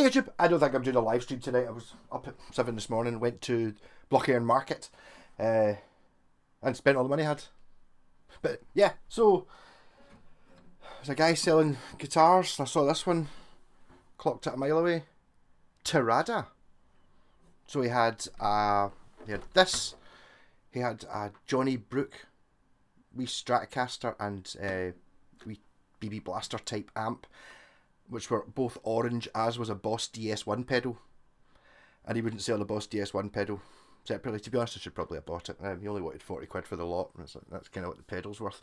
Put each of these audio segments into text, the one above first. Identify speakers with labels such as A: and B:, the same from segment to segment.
A: YouTube, I don't think I'm doing a live stream tonight. I was up at 7 this morning, went to Blockhairn Market, and spent all the money I had. But yeah, so there's a guy selling guitars. I saw this one, clocked it a mile away. Tirada. So he had this. He had a Johnny Brook, wee Stratocaster, and wee BB Blaster type amp, which were both orange, as was a Boss DS1 pedal. And he wouldn't sell the Boss DS1 pedal separately. To be honest, I should probably have bought it. He only wanted 40 quid for the lot. That's kind of what the pedal's worth.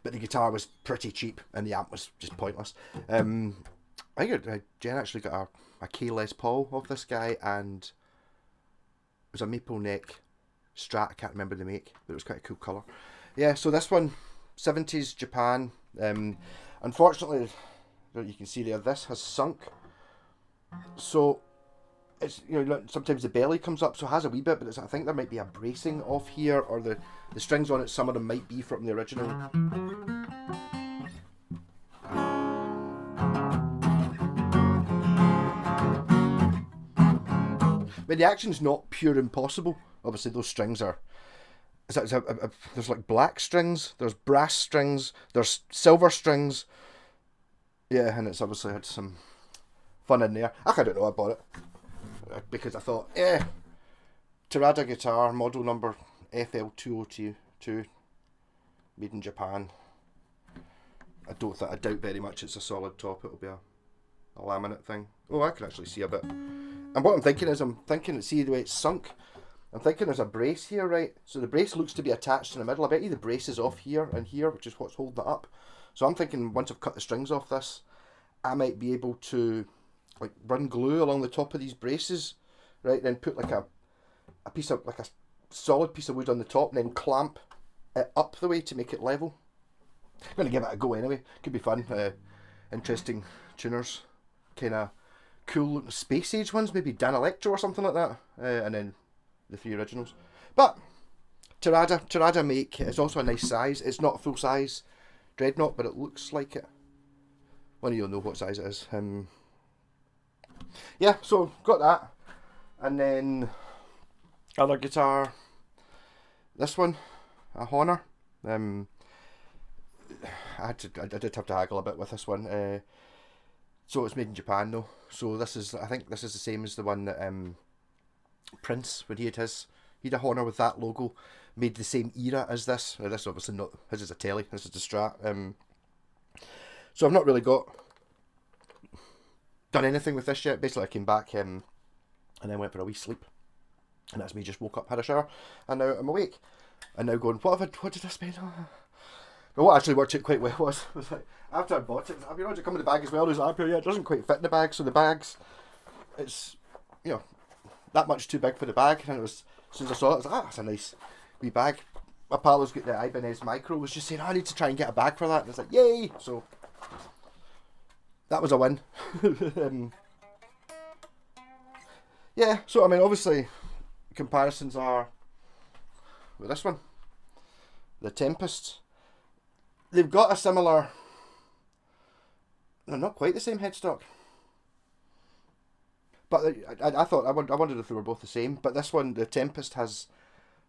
A: But the guitar was pretty cheap, and the amp was just pointless. I think Jen actually got a K Les Paul of this guy, and it was a maple neck Strat. I can't remember the make, but it was quite a cool colour. Yeah, so this one, 70s Japan. Unfortunately, you can see there, this has sunk. So it's, sometimes the belly comes up, so it has a wee bit, but I think there might be a bracing off here, or the strings on it, some of them might be from the original. But the action's not pure impossible. Obviously, those strings are... there's like black strings, there's brass strings, there's silver strings. Yeah, and it's obviously had some fun in there. I don't know, I bought it because I thought, Tirada guitar, model number FL202, made in Japan. I doubt very much it's a solid top. It'll be a laminate thing. Oh, I can actually see a bit. And what I'm thinking, see the way it's sunk? I'm thinking there's a brace here, right? So the brace looks to be attached in the middle. I bet you the brace is off here and here, which is what's holding it up. So I'm thinking once I've cut the strings off this, I might be able to like run glue along the top of these braces, right? Then put like a piece of, like a solid piece of wood on the top, and then clamp it up the way to make it level. I'm going to give it a go anyway. Could be fun. Interesting tuners. Kind of cool looking space age ones, maybe Dan Electro or something like that. And then the 3 originals. But Tirada make is also a nice size. It's not a full size Dreadnought, but it looks like it. One of you'll know what size it is. Yeah, so got that. And then other guitar, this one, a Honor. I did have to haggle a bit with this one. So it's made in Japan though. So I think this is the same as the one that Prince, when he had a Honor with that logo, made the same era as this. This obviously not, his is a Telly, this is the Strat. So I've not really done anything with this yet. Basically I came back and then went for a wee sleep. And that's me, just woke up, had a shower, and now I'm awake. And now going, what did I spend on? But what actually worked out quite well was like, after I bought it, I mean, did it come in the bag as well? There's an yeah, it doesn't quite fit in the bag, so the bag's, it's, that much too big for the bag. And it was, as soon as I saw it, I was like, that's a nice wee bag. My pal who's got the Ibanez Micro was just saying, I need to try and get a bag for that. And it's like, yay! So, that was a win. Yeah, so I mean, obviously, comparisons are with this one, the Tempest. They've got a similar, no, not quite the same headstock, but I thought, I wondered if they were both the same. But this one, the Tempest, has,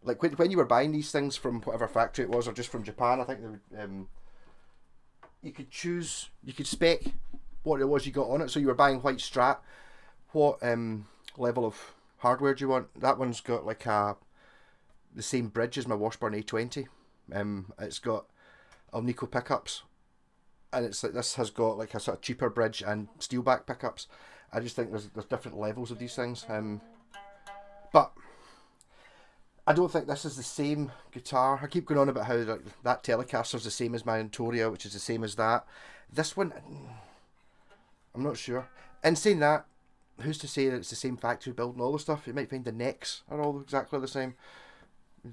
A: like, when you were buying these things from whatever factory it was, or just from Japan, I think they would, you could spec what it was you got on it. So you were buying white Strat, what level of hardware do you want? That one's got like the same bridge as my Washburn A20. It's got Alnico pickups, and it's like, this has got like a sort of cheaper bridge and steel back pickups. I just think there's different levels of these things. But I don't think this is the same guitar. I keep going on about how that Telecaster's the same as my Antoria, which is the same as that. This one, I'm not sure. And saying that, who's to say that it's the same factory build and all the stuff? You might find the necks are all exactly the same,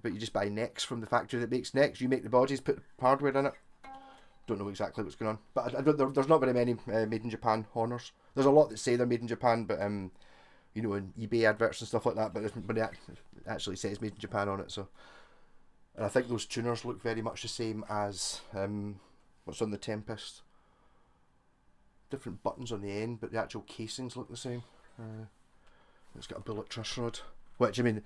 A: but you just buy necks from the factory that makes necks. You make the bodies, put hardware in it. Don't know exactly what's going on, but there's not very many made in Japan Honors. There's a lot that say they're made in Japan, but in eBay adverts and stuff like that, but it actually says made in Japan on it. So, and I think those tuners look very much the same as what's on the Tempest. Different buttons on the end, but the actual casings look the same. It's got a bullet truss rod, which, I mean, to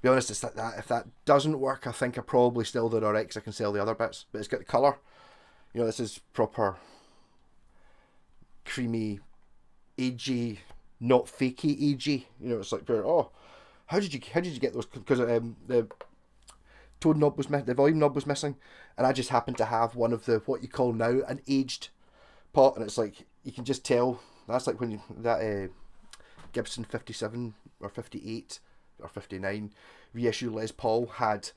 A: be honest, it's that if that doesn't work, I think I probably still did alright, because I can sell the other bits. But it's got the colour. You know, this is proper creamy, agey, not fakey agey. You know, it's like, oh, how did you get those? Because the tone knob was the volume knob was missing, and I just happened to have one of the what you call now an aged pot, and it's like you can just tell. That's like when that Gibson 57 or 58 or 59 reissue Les Paul had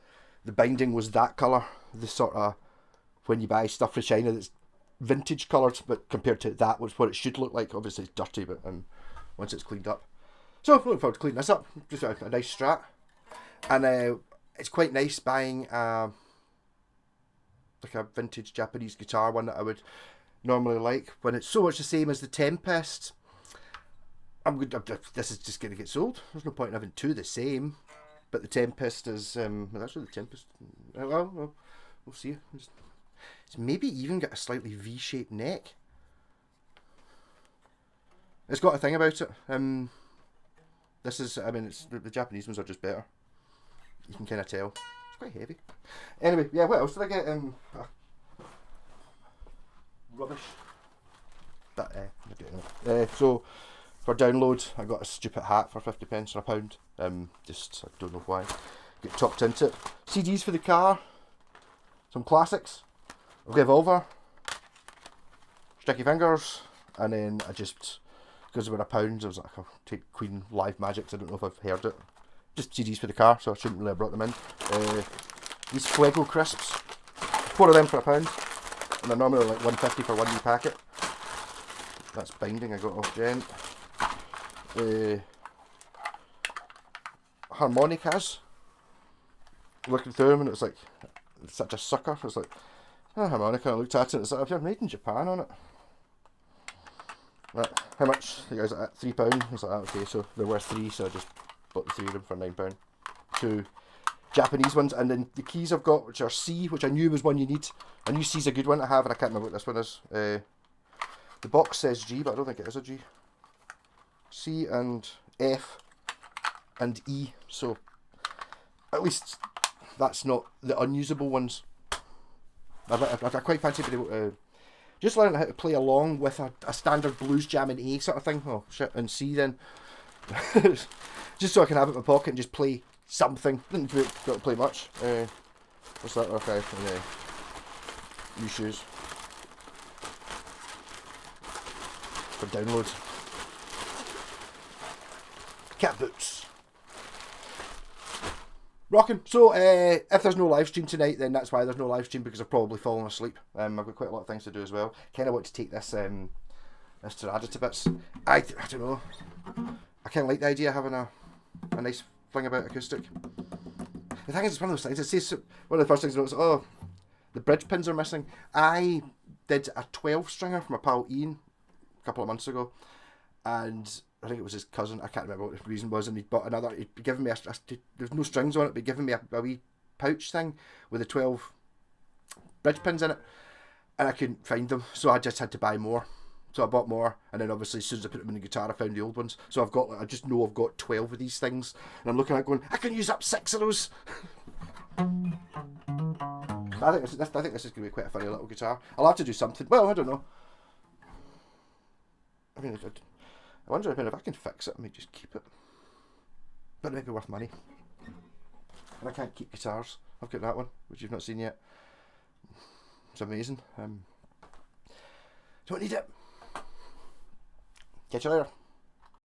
A: the binding was that colour, the sort of when you buy stuff from China that's vintage coloured, but compared to that was what it should look like. Obviously it's dirty, but once it's cleaned up. So looking forward to cleaning this up. Just a nice Strat, and it's quite nice buying like a vintage Japanese guitar, one that I would normally like when it's so much the same as the Tempest. This is just going to get sold. There's no point in having two the same. But the Tempest is that's what the Tempest. Well, we'll see. It's maybe even got a slightly V-shaped neck. It's got a thing about it. This is, I mean, it's the Japanese ones are just better. You can kind of tell. It's quite heavy. Anyway, yeah. What else did I get? Rubbish. So for download, I got a stupid hat for 50p or a pound. Just I don't know why. Get tucked into it. CDs for the car. Some classics. Revolver. Sticky Fingers, and then I just, because they were a pound, I was like, I'll take Queen Live Magics. I don't know if I've heard it. Just CDs for the car, so I shouldn't really have brought them in. These Fuego crisps, 4 of them for a pound, and they're normally like $1.50 for one wee packet. That's binding I got off Gent. Harmonicas. Looking through them and it was like such a sucker. It was like harmonica. I looked at it and it's like, they're made in Japan on it. Right, how much? You guys at £3. I was like, okay, so they're worth 3, so I just bought the 3 of them for £9. 2 Japanese ones, and then the keys I've got, which are C, which I knew was one you need. I knew C's a good one to have, and I can't remember what this one is. The box says G, but I don't think it is a G. C and F and E, so at least that's not the unusable ones. I quite fancy being able to just learn how to play along with a standard blues jam in A sort of thing. Oh shit, and C then. Just so I can have it in my pocket and just play something. Didn't got to play much. What's that? Okay, new shoes for download. Cat boots. Rocking. So, if there's no live stream tonight, then that's why there's no live stream, because I've probably fallen asleep. I've got quite a lot of things to do as well. Kind of want to take this this Tirada to bits. I don't know. I kind of like the idea of having a nice fling about acoustic. The thing is, it's one of those things. It says one of the first things I noticed. Oh, the bridge pins are missing. I did a 12-stringer from my pal Ian a couple of months ago, and I think it was his cousin. I can't remember what the reason was, and he'd bought another. He'd given me there's no strings on it, but he'd given me a wee pouch thing with the 12 bridge pins in it, and I couldn't find them, so I just had to buy more. So I bought more, and then obviously as soon as I put them in the guitar, I found the old ones. So I just know I've got 12 of these things, and I'm looking at it going, I can use up 6 of those. I think this is going to be quite a funny little guitar. I'll have to do something. Well, I don't know. I mean, I wonder if I can fix it. I may just keep it, but it might be worth money. And I can't keep guitars. I've got that one, which you've not seen yet. It's amazing. Don't need it. Catch you later.